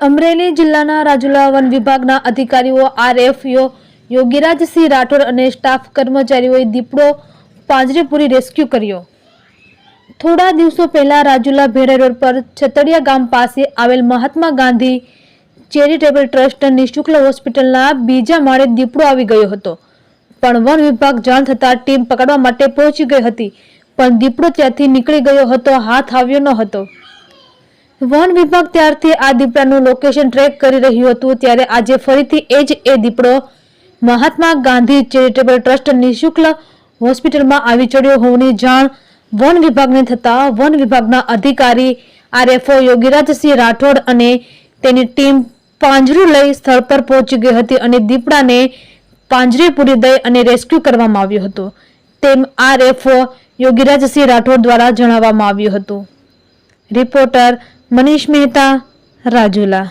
અમરેલી જિલ્લાના રાજુલા વન વિભાગના અધિકારીઓ આરએફઓ યોગીરાજસિંહ રાઠોડ અને સ્ટાફ કર્મચારીઓએ દીપડો પાંજરે પૂરી રેસ્ક્યુ કર્યો। થોડા દિવસો પહેલા રાજુલા ભેડા રોડ પર છતડિયા ગામ પાસે આવેલ મહાત્મા ગાંધી ચેરિટેબલ ટ્રસ્ટ નિઃશુલ્ક હોસ્પિટલના બીજા માળે દીપડો આવી ગયો હતો, પણ વન વિભાગ જાણ થતાં ટીમ પકડવા માટે પહોંચી ગઈ હતી, પણ દીપડો ત્યાંથી નીકળી ગયો હતો, હાથ આવ્યો ન હતો। વન વિભાગ ત્યારથી આ દીપડાનું લોકેશન ટ્રેક કરી રહ્યું હતું, ત્યારે આજે ફરીથી એ દીપડો મહાત્મા ગાંધી ચેરિટેબલ ટ્રસ્ટ નિઃશુલ્ક હોસ્પિટલમાં આવી ચડ્યો હોવાની જાણ વન વિભાગને થતા વન વિભાગના અધિકારી આરએફઓ યોગીરાજસિંહ રાઠોડ અને તેની ટીમ પાંજરું લઈ સ્થળ પર પહોંચી ગઈ હતી અને દીપડાને પાંજરે પૂરી દઈ અને રેસ્ક્યુ કરવામાં આવ્યો હતો, તેમ આરએફઓ યોગીરાજસિંહ રાઠોડ દ્વારા જણાવવામાં આવ્યું હતું। રિપોર્ટર મનીષ મહેતા, રાજુલા।